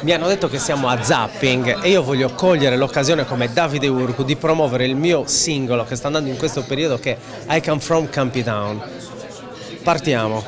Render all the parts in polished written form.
Mi hanno detto che siamo a Zapping e io voglio cogliere l'occasione come Davide Urcu di promuovere il mio singolo che sta andando in questo periodo, che è I Come From Campitown. Partiamo.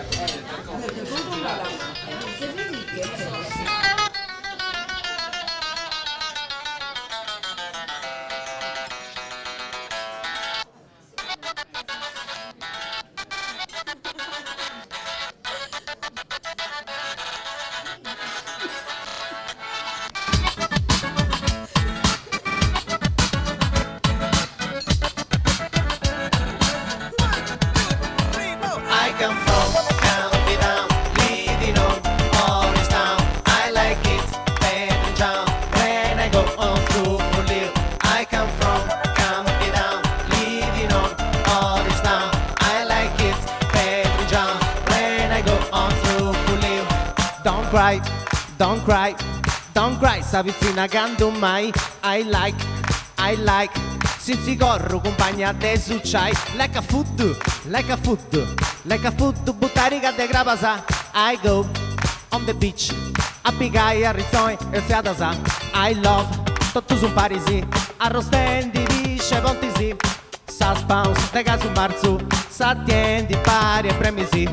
I come from Campitown, living on Orange Town. I like it, Pedro John, when I go on through for live. I come from Campitown, living on Orange Town. I like it, Pedro John, when I go on through for live. Don't cry, don't cry, don't cry, sta vicina canto mai. I like, since corro compagna de succai. Like a food, like a food, like a food, buttarica de grapasa. I go on the beach, a pigai a rizzoi e fiadasa. I love, tutto su Parisi, arrostendi visce voltisi. Sa spouse, de caso marzu, sa tiendi pari e premisi.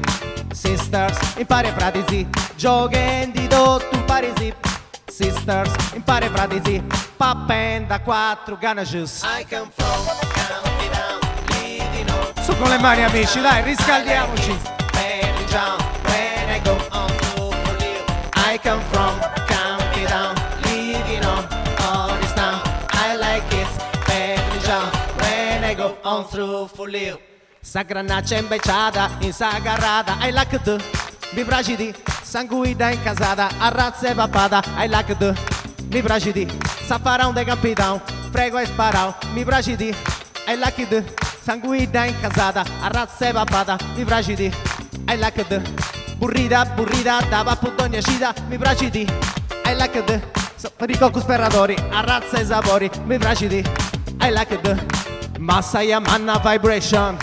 Sisters, impari e pratisi, giochendi tutto in Parisi. Sisters, impari e pratisi, papenda 4 ganages. I come from Campitown, living on. Su con le mani amici, dai, riscaldiamoci. When I go on through for live. I come from Campitown, living on Orange Town. I like it, Pedro, when I go on through for live. Sa granaccia inveciata, in sagarrata, I like it. Mi piace di sanguida in casata, a razza e papata, I like it. Mi piace di safarà un de Campitown, prego e sparao. Mi piace di I like it. Sanguida in casata, a razza e papata, mi piace di I like it. Burrita, burrita, da papputogna cita, mi piace di I like it. Ricocco speratori, a razza e sapori, mi piace di I like it. Massaia manna vibration,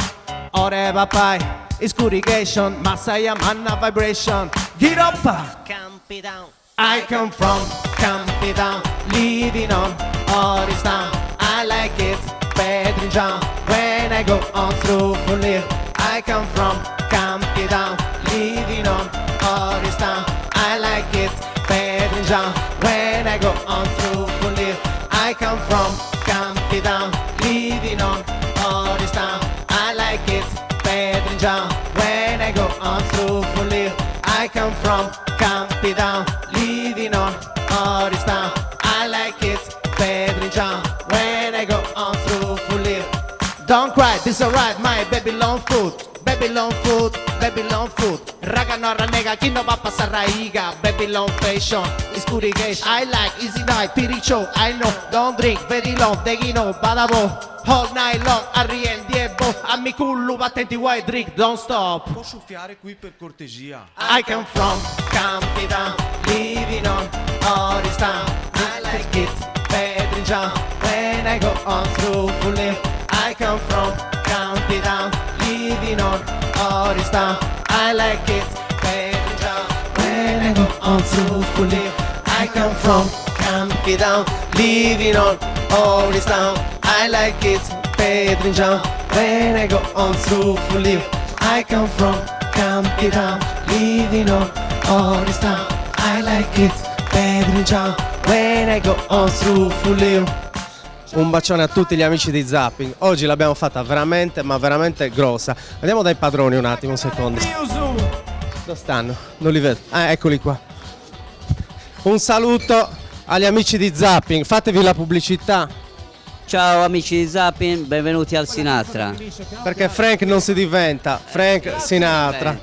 ore papai, escurigation, Massaia manna vibration. Get up! Campitown. I come from Campitown, living on Orange Town. I like it, Pedro John, when I go on through for live. I come from Campitown, living on Orange Town. I like it, Pedro John, when I go on through for live. I come from Campitown, living on Orange Town. I like it, Pedro John, when I go on through for live. I come from Campitown, living on Orange Town. I like it, Pedro John, when I go on through for live. Don't cry, this alright, my Babylon food, Babylon food, Babylon food. Raga no nega, chi no va a passare a iga, Babylon fashion, escurigation. I like easy night, piricho, I know, don't drink, very long, deghino, badabo. All night long, arriendi e bo, a mi cullo, attenti, why drink, don't stop. Posso soffiare qui per cortesia? I come from Campitown, living on Orange Town. I like it, Pedro John, when I go on through for live. I come from Campitown, living on Orange Town. I like it, Pedro John, when I go on through for live. I come from Campitown, living on Orange Town. I like it, Pedro John, when I go on through for live. I come from Campitown, living on Orange Town. I like it, Pedro John, when I go on through for live. Un bacione a tutti gli amici di Zapping. Oggi l'abbiamo fatta veramente, ma veramente grossa. Andiamo dai padroni un attimo, un secondo. Dove stanno? Non li vedo. Ah, eccoli qua. Un saluto agli amici di Zapping, fatevi la pubblicità. Ciao amici di Zapping, benvenuti al Sinatra. Perché Frank non si diventa, Frank Sinatra.